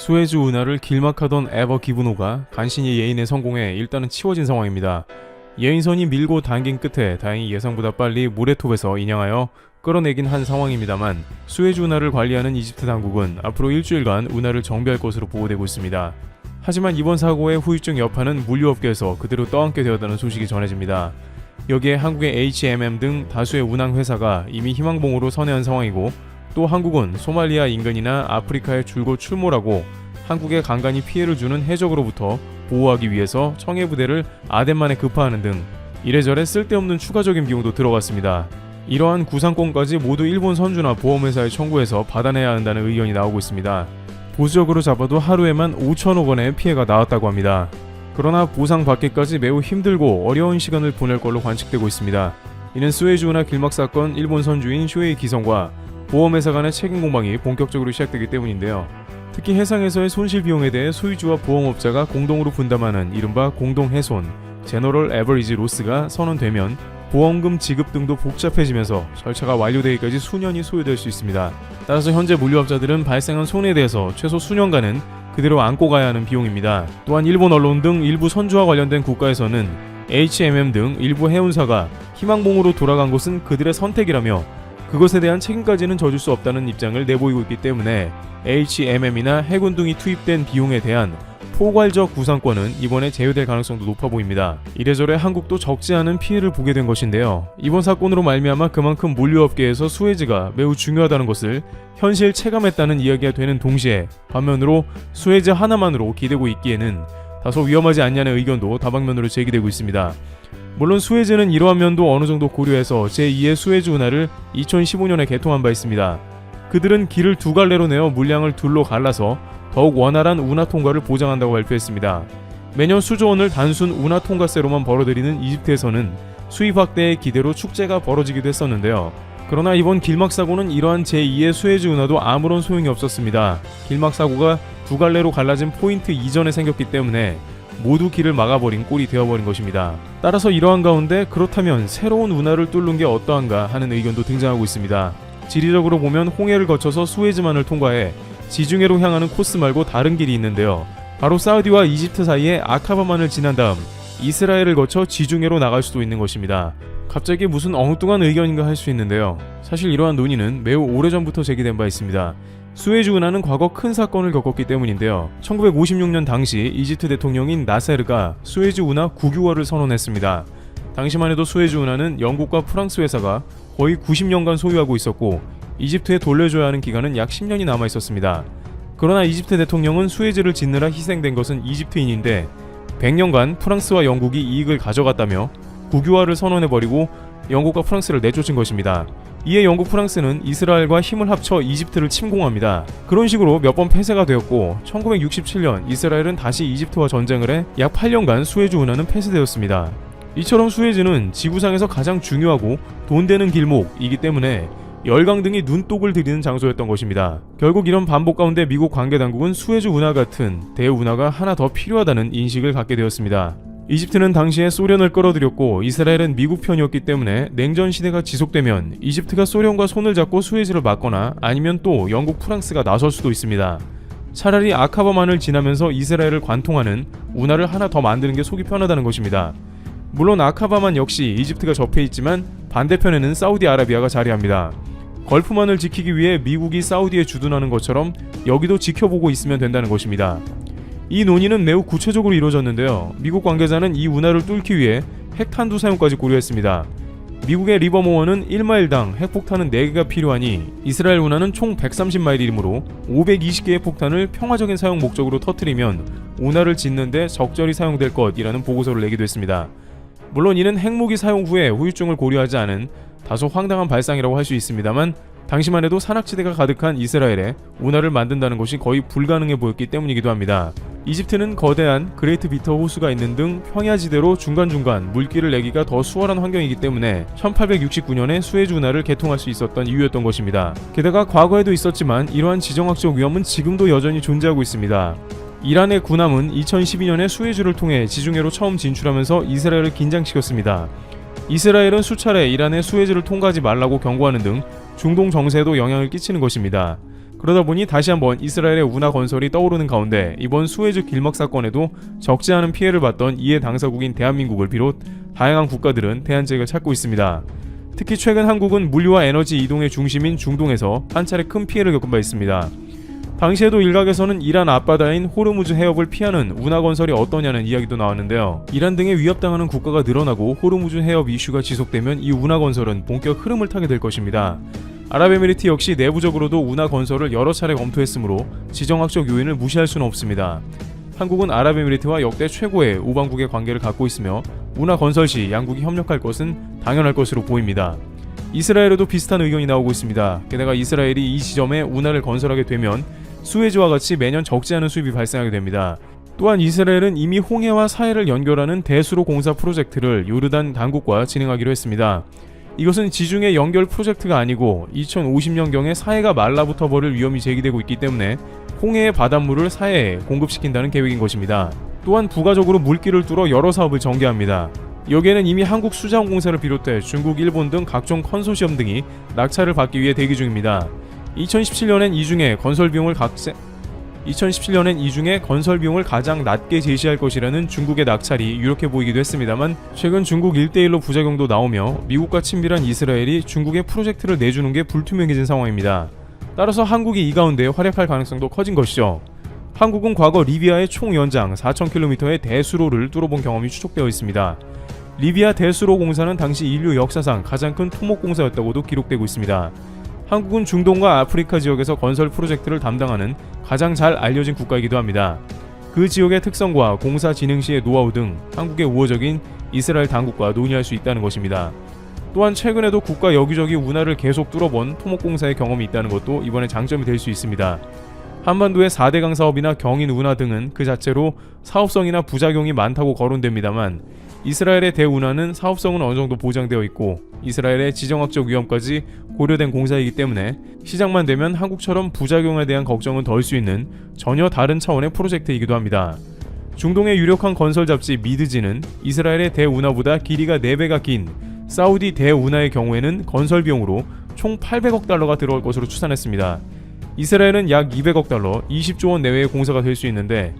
수에즈 운하를 길막하던 에버 기브노가 간신히 예인의 성공에 일단은 치워진 상황입니다. 예인선이 밀고 당긴 끝에 다행히 예상보다 빨리 모래톱에서 인양하여 끌어내긴 한 상황입니다만, 수에즈 운하를 관리하는 이집트 당국은 앞으로 일주일간 운하를 정비할 것으로 보고되고 있습니다. 하지만 이번 사고의 후유증 여파는 물류업계에서 그대로 떠안게 되었다는 소식이 전해집니다. 여기에 한국의 HMM 등 다수의 운항회사가 이미 희망봉으로 선회한 상황이고, 또 한국은 소말리아 인근이나 아프리카에 줄곧 출몰하고 한국에 간간히 피해를 주는 해적으로부터 보호하기 위해서 청해부대를 아덴만에 급파하는 등 이래저래 쓸데없는 추가적인 비용도 들어갔습니다. 이러한 구상권까지 모두 일본 선주나 보험회사에 청구해서 받아내야 한다는 의견이 나오고 있습니다. 보수적으로 잡아도 하루에만 5천억 원의 피해가 나왔다고 합니다. 그러나 보상받기까지 매우 힘들고 어려운 시간을 보낼 걸로 관측되고 있습니다. 이는 수에즈 운하 길막 사건 일본 선주인 쇼헤이 기성과 보험회사 간의 책임 공방이 본격적으로 시작되기 때문인데요. 특히 해상에서의 손실 비용에 대해 소유주와 보험업자가 공동으로 분담하는 이른바 공동해손, 제너럴 에버리지 로스가 선언되면 보험금 지급 등도 복잡해지면서 절차가 완료되기까지 수년이 소요될 수 있습니다. 따라서 현재 물류업자들은 발생한 손해에 대해서 최소 수년간은 그대로 안고 가야 하는 비용입니다. 또한 일본 언론 등 일부 선주와 관련된 국가에서는 HMM 등 일부 해운사가 희망봉으로 돌아간 것은 그들의 선택이라며 그것에 대한 책임까지는 져줄 수 없다는 입장을 내보이고 있기 때문에 HMM이나 해군 등이 투입된 비용에 대한 포괄적 구상권은 이번에 제외될 가능성도 높아 보입니다. 이래저래 한국도 적지 않은 피해를 보게 된 것인데요. 이번 사건으로 말미암아 그만큼 물류업계에서 수에즈가 매우 중요하다는 것을 현실 체감했다는 이야기가 되는 동시에, 반면으로 수에즈 하나만으로 기대고 있기에는 다소 위험하지 않냐는 의견도 다방면으로 제기되고 있습니다. 물론 수에즈는 이러한 면도 어느 정도 고려해서 제2의 수에즈 운하를 2015년에 개통한 바 있습니다. 그들은 길을 두 갈래로 내어 물량을 둘로 갈라서 더욱 원활한 운하 통과를 보장한다고 발표했습니다. 매년 수조원을 단순 운하 통과세로만 벌어들이는 이집트에서는 수입 확대의 기대로 축제가 벌어지기도 했었는데요. 그러나 이번 길막 사고는 이러한 제2의 수에즈 운하도 아무런 소용이 없었습니다. 길막 사고가 두 갈래로 갈라진 포인트 이전에 생겼기 때문에 모두 길을 막아버린 꼴이 되어버린 것입니다. 따라서 이러한 가운데 그렇다면 새로운 운하를 뚫는 게 어떠한가 하는 의견도 등장하고 있습니다. 지리적으로 보면 홍해를 거쳐서 수에즈만을 통과해 지중해로 향하는 코스 말고 다른 길이 있는데요. 바로 사우디와 이집트 사이에 아카바만을 지난 다음 이스라엘을 거쳐 지중해로 나갈 수도 있는 것입니다. 갑자기 무슨 엉뚱한 의견인가 할 수 있는데요. 사실 이러한 논의는 매우 오래전부터 제기된 바 있습니다. 수에즈 운하는 과거 큰 사건을 겪었기 때문인데요. 1956년 당시 이집트 대통령인 나세르가 수에즈 운하 국유화를 선언했습니다. 당시만 해도 수에즈 운하는 영국과 프랑스 회사가 거의 90년간 소유하고 있었고 이집트에 돌려줘야 하는 기간은 약 10년이 남아 있었습니다. 그러나 이집트 대통령은 수에즈를 짓느라 희생된 것은 이집트인인데 100년간 프랑스와 영국이 이익을 가져갔다며 국유화를 선언해버리고 영국과 프랑스를 내쫓은 것입니다. 이에 영국 프랑스는 이스라엘과 힘을 합쳐 이집트를 침공합니다. 그런 식으로 몇 번 폐쇄가 되었고 1967년 이스라엘은 다시 이집트와 전쟁을 해 약 8년간 수에즈 운하는 폐쇄되었습니다. 이처럼 수에즈는 지구상에서 가장 중요하고 돈 되는 길목이기 때문에 열강 등이 눈독을 들이는 장소였던 것입니다. 결국 이런 반복 가운데 미국 관계당국은 수에즈 운하 같은 대운하가 하나 더 필요하다는 인식을 갖게 되었습니다. 이집트는 당시에 소련을 끌어들였고 이스라엘은 미국 편이었기 때문에 냉전 시대가 지속되면 이집트가 소련과 손을 잡고 수에즈를 막거나 아니면 또 영국, 프랑스가 나설 수도 있습니다. 차라리 아카바만을 지나면서 이스라엘을 관통하는 운하를 하나 더 만드는 게 속이 편하다는 것입니다. 물론 아카바만 역시 이집트가 접해 있지만 반대편에는 사우디아라비아가 자리합니다. 걸프만을 지키기 위해 미국이 사우디에 주둔하는 것처럼 여기도 지켜보고 있으면 된다는 것입니다. 이 논의는 매우 구체적으로 이루어졌는데요. 미국 관계자는 이 운하를 뚫기 위해 핵탄두 사용까지 고려했습니다. 미국의 리버모어는 1마일당 핵폭탄은 4개가 필요하니 이스라엘 운하는 총 130마일이므로 520개의 폭탄을 평화적인 사용 목적으로 터뜨리면 운하를 짓는데 적절히 사용될 것이라는 보고서를 내기도 했습니다. 물론 이는 핵무기 사용 후에 후유증을 고려하지 않은 다소 황당한 발상이라고 할 수 있습니다만 당시만 해도 산악지대가 가득한 이스라엘에 운하를 만든다는 것이 거의 불가능해 보였기 때문이기도 합니다. 이집트는 거대한 그레이트 비터 호수가 있는 등 평야지대로 중간중간 물길을 내기가 더 수월한 환경이기 때문에 1869년에 수에즈 운하를 개통할 수 있었던 이유였던 것입니다. 게다가 과거에도 있었지만 이러한 지정학적 위험은 지금도 여전히 존재하고 있습니다. 이란의 군함은 2012년에 수에즈를 통해 지중해로 처음 진출하면서 이스라엘을 긴장시켰습니다. 이스라엘은 수차례 이란의 수에즈를 통과하지 말라고 경고하는 등 중동 정세에도 영향을 끼치는 것입니다. 그러다 보니 다시 한번 이스라엘의 운하 건설이 떠오르는 가운데 이번 수에즈 길막 사건에도 적지 않은 피해를 봤던 이해 당사국인 대한민국을 비롯 다양한 국가들은 대안책을 찾고 있습니다. 특히 최근 한국은 물류와 에너지 이동의 중심인 중동에서 한 차례 큰 피해를 겪은 바 있습니다. 당시에도 일각에서는 이란 앞바다인 호르무즈 해협을 피하는 운하 건설이 어떠냐는 이야기도 나왔는데요. 이란 등에 위협당하는 국가가 늘어나고 호르무즈 해협 이슈가 지속되면 이 운하 건설은 본격 흐름을 타게 될 것입니다. 아랍에미리트 역시 내부적으로도 운하 건설을 여러 차례 검토했으므로 지정학적 요인을 무시할 수는 없습니다. 한국은 아랍에미리트와 역대 최고의 우방국의 관계를 갖고 있으며 운하 건설 시 양국이 협력할 것은 당연할 것으로 보입니다. 이스라엘에도 비슷한 의견이 나오고 있습니다. 게다가 이스라엘이 이 지점에 운하를 건설하게 되면 수에즈와 같이 매년 적지 않은 수입이 발생하게 됩니다. 또한 이스라엘은 이미 홍해와 사해를 연결하는 대수로 공사 프로젝트를 요르단 당국과 진행하기로 했습니다. 이것은 지중해 연결 프로젝트가 아니고 2050년경에 사해가 말라붙어 버릴 위험이 제기되고 있기 때문에 홍해의 바닷물을 사해에 공급시킨다는 계획인 것입니다. 또한 부가적으로 물길을 뚫어 여러 사업을 전개합니다. 여기에는 이미 한국 수자원공사를 비롯해 중국, 일본 등 각종 컨소시엄 등이 낙찰을 받기 위해 대기 중입니다. 2017년엔 이 중에 건설 비용을 가장 낮게 제시할 것이라는 중국의 낙찰이 유력해 보이기도 했습니다만 최근 중국 1대1로 부작용도 나오며 미국과 친밀한 이스라엘이 중국에 프로젝트를 내주는 게 불투명해진 상황입니다. 따라서 한국이 이 가운데 활약할 가능성도 커진 것이죠. 한국은 과거 리비아의 총 연장 4,000km의 대수로를 뚫어본 경험이 추적되어 있습니다. 리비아 대수로 공사는 당시 인류 역사상 가장 큰 토목 공사였다고도 기록되고 있습니다. 한국은 중동과 아프리카 지역에서 건설 프로젝트를 담당하는 가장 잘 알려진 국가이기도 합니다. 그 지역의 특성과 공사 진행 시의 노하우 등 한국의 우호적인 이스라엘 당국과 논의할 수 있다는 것입니다. 또한 최근에도 국가 여기저기 운하를 계속 뚫어본 토목공사의 경험이 있다는 것도 이번에 장점이 될 수 있습니다. 한반도의 4대강 사업이나 경인 운하 등은 그 자체로 사업성이나 부작용이 많다고 거론됩니다만 이스라엘의 대운하는 사업성은 어느 정도 보장되어 있고 이스라엘의 지정학적 위험까지 고려된 공사이기 때문에 시작만 되면 한국처럼 부작용에 대한 걱정은 덜 수 있는 전혀 다른 차원의 프로젝트이기도 합니다. 중동의 유력한 건설 잡지 미드지는 이스라엘의 대운하보다 길이가 4배가 긴 사우디 대운하의 경우에는 건설 비용으로 총 800억 달러가 들어갈 것으로 추산했습니다. 이스라엘은 약 200억 달러, 20조 원 내외의 공사가 될 수 있는데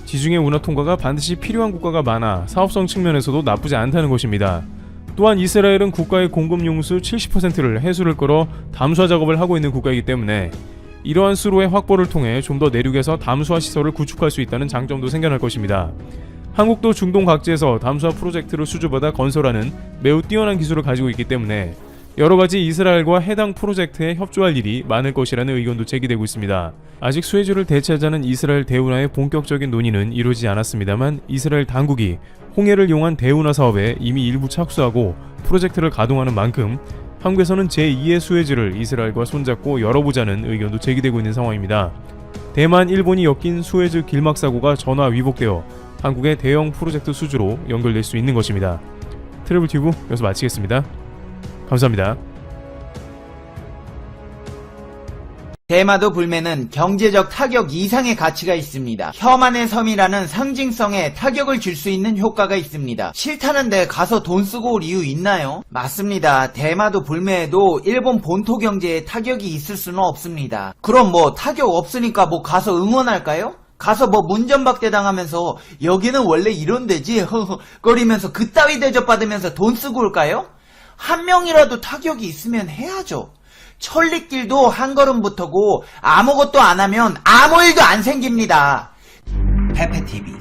지중해 운하 통과가 반드시 필요한 국가가 많아 사업성 측면에서도 나쁘지 않다는 것입니다. 또한 이스라엘은 국가의 공급 용수 70%를 해수를 끌어 담수화 작업을 하고 있는 국가이기 때문에 이러한 수로의 확보를 통해 좀 더 내륙에서 담수화 시설을 구축할 수 있다는 장점도 생겨날 것입니다. 한국도 중동 각지에서 담수화 프로젝트를 수주받아 건설하는 매우 뛰어난 기술을 가지고 있기 때문에 여러가지 이스라엘과 해당 프로젝트에 협조할 일이 많을 것이라는 의견도 제기되고 있습니다. 아직 수에즈를 대체하자는 이스라엘 대운하의 본격적인 논의는 이루어지지 않았습니다만 이스라엘 당국이 홍해를 이용한 대운하 사업에 이미 일부 착수하고 프로젝트를 가동하는 만큼 한국에서는 제2의 수에즈를 이스라엘과 손잡고 열어보자는 의견도 제기되고 있는 상황입니다. 대만, 일본이 엮인 수에즈 길막 사고가 전화 위복되어 한국의 대형 프로젝트 수주로 연결될 수 있는 것입니다. 트래블튜브 여기서 마치겠습니다. 감사합니다. 대마도 불매는 경제적 타격 이상의 가치가 있습니다. 혐한의 섬이라는 상징성에 타격을 줄 수 있는 효과가 있습니다. 싫다는데 가서 돈 쓰고 올 이유 있나요? 맞습니다. 대마도 불매에도 일본 본토 경제에 타격이 있을 수는 없습니다. 그럼 뭐 타격 없으니까 뭐 가서 응원할까요? 가서 뭐 문전박대 당하면서 여기는 원래 이런 데지 거리면서 그따위 대접받으면서 돈 쓰고 올까요? 한 명이라도 타격이 있으면 해야죠. 천리길도 한 걸음부터고 아무것도 안 하면 아무 일도 안 생깁니다. 페페TV.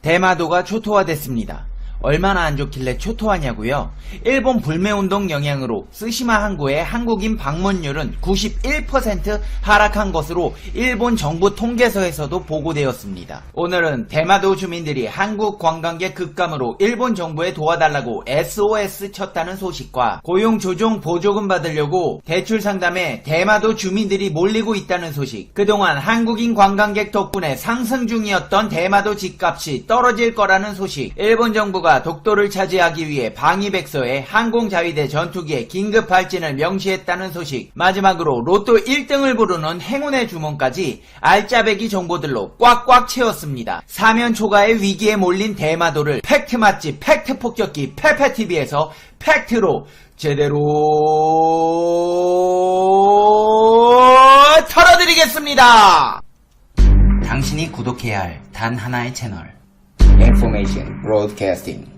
대마도가 초토화됐습니다. 얼마나 안 좋길래 초토화냐고요? 일본 불매운동 영향으로 쓰시마 항구의 한국인 방문율은 91% 하락한 것으로 일본 정부 통계서에서도 보고되었습니다. 오늘은 대마도 주민들이 한국 관광객 급감으로 일본 정부에 도와달라고 SOS 쳤다는 소식과 고용조정 보조금 받으려고 대출 상담에 대마도 주민들이 몰리고 있다는 소식, 그동안 한국인 관광객 덕분에 상승 중이었던 대마도 집값이 떨어질 거라는 소식, 일본 정부가 독도를 차지하기 위해 방위백서에 항공자위대 전투기의 긴급 발진을 명시했다는 소식, 마지막으로 로또 1등을 부르는 행운의 주문까지 알짜배기 정보들로 꽉꽉 채웠습니다. 사면 초과의 위기에 몰린 대마도를 팩트 맛집 팩트 폭격기 페페TV에서 팩트로 제대로 털어드리겠습니다. 당신이 구독해야 할 단 하나의 채널, Information Broadcasting,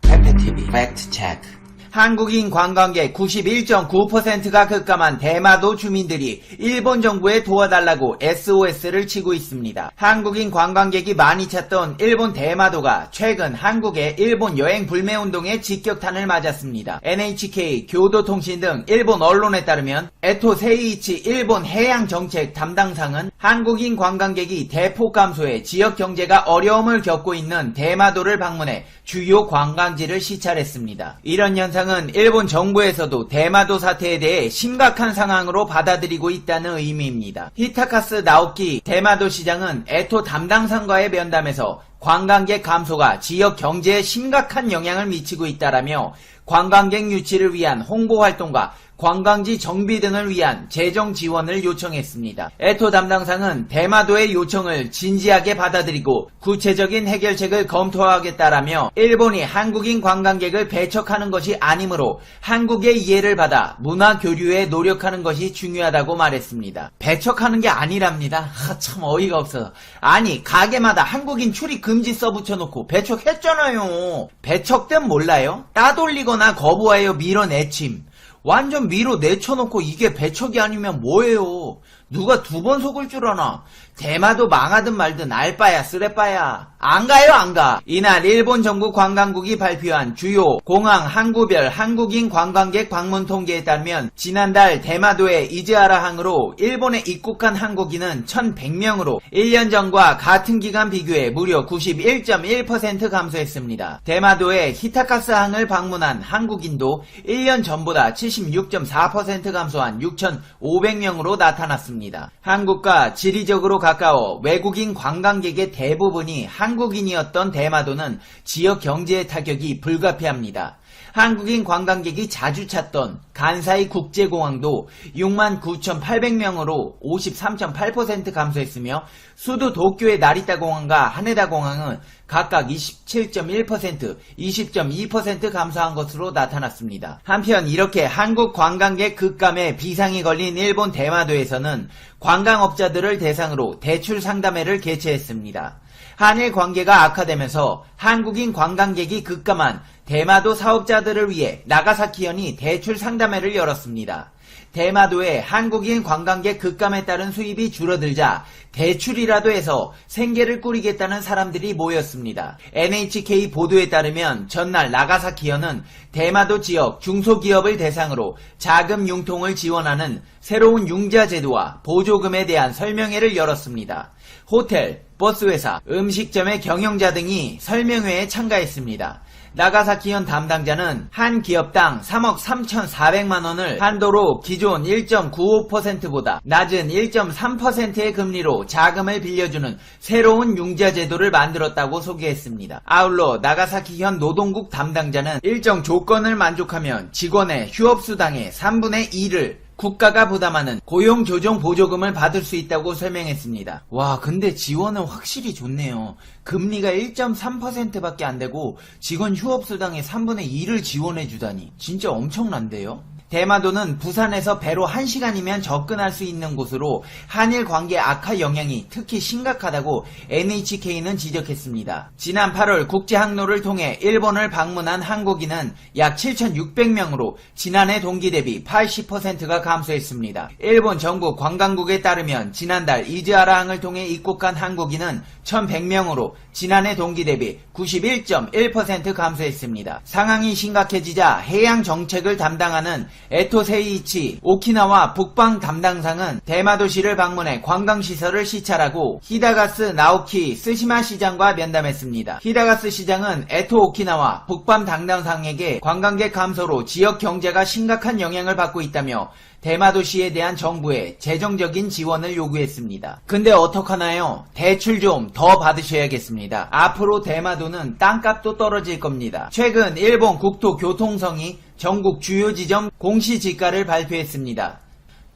FTV Fact Check. 한국인 관광객 91.9%가 급감한 대마도 주민들이 일본 정부에 도와달라고 SOS를 치고 있습니다. 한국인 관광객이 많이 찾던 일본 대마도가 최근 한국의 일본 여행 불매운동의 직격탄을 맞았습니다. NHK, 교도통신 등 일본 언론에 따르면 에토 세이이치 일본 해양정책 담당상은 한국인 관광객이 대폭 감소해 지역 경제가 어려움을 겪고 있는 대마도를 방문해 주요 관광지를 시찰했습니다. 이런 현상은 일본 정부에서도 대마도 사태에 대해 심각한 상황으로 받아들이고 있다는 의미입니다. 히타카스 나오키 대마도 시장은 에토 담당상과의 면담에서 관광객 감소가 지역 경제에 심각한 영향을 미치고 있다라며 관광객 유치를 위한 홍보 활동과 관광지 정비 등을 위한 재정 지원을 요청했습니다. 에토 담당상은 대마도의 요청을 진지하게 받아들이고 구체적인 해결책을 검토하겠다라며 일본이 한국인 관광객을 배척하는 것이 아니므로 한국의 이해를 받아 문화 교류에 노력하는 것이 중요하다고 말했습니다. 배척하는 게 아니랍니다. 참 어이가 없어. 아니 가게마다 한국인 출입 금지 써붙여놓고 배척했잖아요. 배척된 몰라요? 따돌리거나 거부하여 밀어내침. 완전 위로 내쳐놓고 이게 배척이 아니면 뭐예요? 누가 두 번 속을 줄 아나? 대마도 망하든 말든 알바야 쓰레빠야. 안 가요 안 가. 이날 일본 정부 관광국이 발표한 주요 공항 항구별 한국인 관광객 방문 통계에 따르면 지난달 대마도의 이즈하라항으로 일본에 입국한 한국인은 1100명으로 1년 전과 같은 기간 비교해 무려 91.1% 감소했습니다. 대마도의 히타카스항을 방문한 한국인도 1년 전보다 76.4% 감소한 6,500명으로 나타났습니다. 한국과 지리적으로 가까워 외국인 관광객의 대부분이 한국인이었던 대마도는 지역 경제의 타격이 불가피합니다. 한국인 관광객이 자주 찾던 간사이 국제공항도 69,800명으로 53.8% 감소했으며 수도 도쿄의 나리타 공항과 하네다 공항은 각각 27.1%, 20.2% 감소한 것으로 나타났습니다. 한편 이렇게 한국 관광객 급감에 비상이 걸린 일본 대마도에서는 관광업자들을 대상으로 대출 상담회를 개최했습니다. 한일 관계가 악화되면서 한국인 관광객이 급감한 대마도 사업자들을 위해 나가사키현이 대출 상담회를 열었습니다. 대마도의 한국인 관광객 급감에 따른 수입이 줄어들자 대출이라도 해서 생계를 꾸리겠다는 사람들이 모였습니다. NHK 보도에 따르면 전날 나가사키현은 대마도 지역 중소기업을 대상으로 자금 융통을 지원하는 새로운 융자 제도와 보조금에 대한 설명회를 열었습니다. 호텔, 버스회사, 음식점의 경영자 등이 설명회에 참가했습니다. 나가사키현 담당자는 한 기업당 3억 3,400만 원을 한도로 기존 1.95%보다 낮은 1.3%의 금리로 자금을 빌려주는 새로운 융자 제도를 만들었다고 소개했습니다. 아울러 나가사키현 노동국 담당자는 일정 조건을 만족하면 직원의 휴업수당의 3분의 2를 국가가 부담하는 고용조정보조금을 받을 수 있다고 설명했습니다. 와, 근데 지원은 확실히 좋네요. 금리가 1.3%밖에 안 되고 직원 휴업수당의 3분의 2를 지원해주다니 진짜 엄청난데요? 대마도는 부산에서 배로 1시간이면 접근할 수 있는 곳으로 한일 관계 악화 영향이 특히 심각하다고 NHK는 지적했습니다. 지난 8월 국제항로를 통해 일본을 방문한 한국인은 약 7,600명으로 지난해 동기 대비 80%가 감소했습니다. 일본 정부 관광국에 따르면 지난달 이즈하라항을 통해 입국한 한국인은 1,100명으로 지난해 동기 대비 91.1% 감소했습니다. 상황이 심각해지자 해양 정책을 담당하는 에토 세이이치 오키나와 북방 담당상은 대마도시를 방문해 관광시설을 시찰하고 히다가스 나오키 스시마 시장과 면담했습니다. 히다가스 시장은 에토 오키나와 북방 담당상에게 관광객 감소로 지역 경제가 심각한 영향을 받고 있다며 대마도시에 대한 정부의 재정적인 지원을 요구했습니다. 근데 어떡하나요? 대출 좀 더 받으셔야겠습니다. 앞으로 대마도는 땅값도 떨어질 겁니다. 최근 일본 국토교통성이 전국 주요 지점 공시지가를 발표했습니다.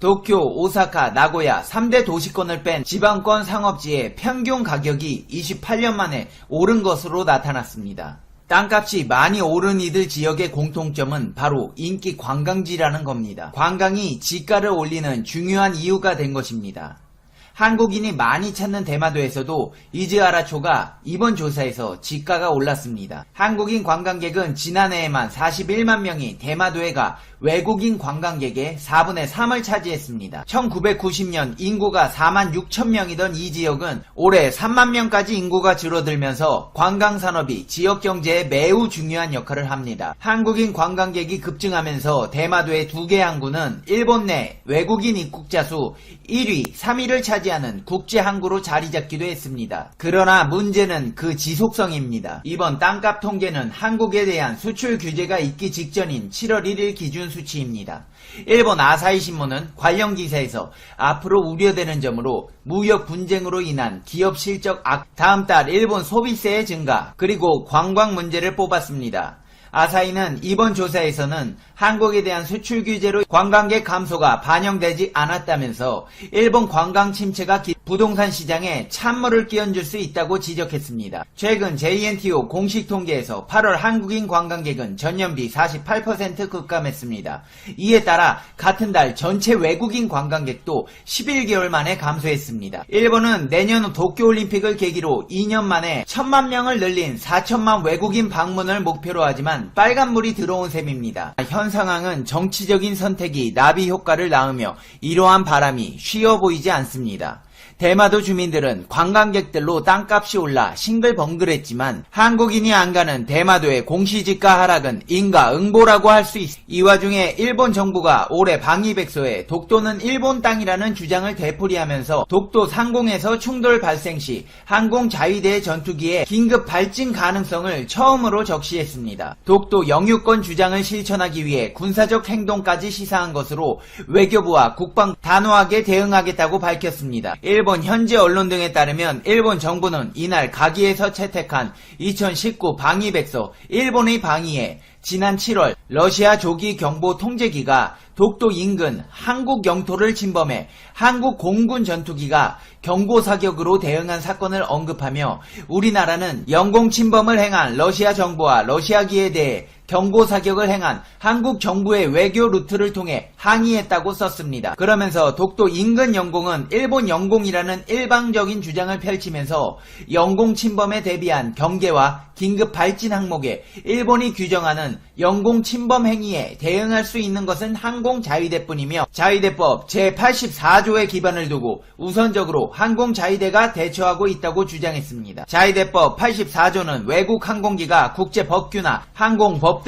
도쿄, 오사카, 나고야 3대 도시권을 뺀 지방권 상업지의 평균 가격이 28년 만에 오른 것으로 나타났습니다. 땅값이 많이 오른 이들 지역의 공통점은 바로 인기 관광지라는 겁니다. 관광이 지가를 올리는 중요한 이유가 된 것입니다. 한국인이 많이 찾는 대마도에서도 이즈아라초가 이번 조사에서 지가가 올랐습니다. 한국인 관광객은 지난해에만 41만 명이 대마도에 가 외국인 관광객의 4분의 3을 차지했습니다. 1990년 인구가 4만 6천 명이던 이 지역은 올해 3만 명까지 인구가 줄어들면서 관광산업이 지역 경제에 매우 중요한 역할을 합니다. 한국인 관광객이 급증하면서 대마도의 두 개 항구는 일본 내 외국인 입국자 수 1위, 3위를 차지하는 국제항구로 자리잡기도 했습니다. 그러나 문제는 그 지속성입니다. 이번 땅값 통계는 한국에 대한 수출 규제가 있기 직전인 7월 1일 기준 수치입니다. 일본 아사히 신문은 관련 기사에서 앞으로 우려되는 점으로 무역 분쟁으로 인한 기업 실적 다음 달 일본 소비세의 증가, 그리고 관광 문제를 뽑았습니다. 아사히는 이번 조사에서는 한국에 대한 수출 규제로 관광객 감소가 반영되지 않았다면서 일본 관광 침체가 부동산 시장에 찬물을 끼얹을 수 있다고 지적했습니다. 최근 JNTO 공식 통계에서 8월 한국인 관광객은 전년비 48% 급감했습니다. 이에 따라 같은 달 전체 외국인 관광객도 11개월 만에 감소했습니다. 일본은 내년 도쿄올림픽을 계기로 2년 만에 1,000만 명을 늘린 4천만 외국인 방문을 목표로 하지만 빨간물이 들어온 셈입니다. 현 상황은 정치적인 선택이 나비 효과를 낳으며 이러한 바람이 쉬워 보이지 않습니다. 대마도 주민들은 관광객들로 땅값이 올라 싱글벙글했지만 한국인이 안 가는 대마도의 공시지가 하락은 인과응보라고 할 수 있습니다. 이 와중에 일본 정부가 올해 방위백서에 독도는 일본 땅이라는 주장을 되풀이하면서 독도 상공에서 충돌 발생 시 항공 자위대 전투기의 긴급 발진 가능성을 처음으로 적시했습니다. 독도 영유권 주장을 실천하기 위해 군사적 행동까지 시사한 것으로 외교부와 국방 단호하게 대응하겠다고 밝혔습니다. 일본 현지 언론 등에 따르면 일본 정부는 이날 가기에서 채택한 2019 방위백서 일본의 방위에 지난 7월 러시아 조기 경보 통제기가 독도 인근 한국 영토를 침범해 한국 공군 전투기가 경고 사격으로 대응한 사건을 언급하며 우리나라는 영공 침범을 행한 러시아 정부와 러시아기에 대해 경고 사격을 행한 한국 정부의 외교 루트를 통해 항의했다고 썼습니다. 그러면서 독도 인근 영공은 일본 영공이라는 일방적인 주장을 펼치면서 영공 침범에 대비한 경계와 긴급 발진 항목에 일본이 규정하는 영공 침범 행위에 대응할 수 있는 것은 항공 자위대뿐이며 자위대법 제84조의 기반을 두고 우선적으로 항공 자위대가 대처하고 있다고 주장했습니다. 자위대법 84조는 외국 항공기가 국제 법규나 항공법 등을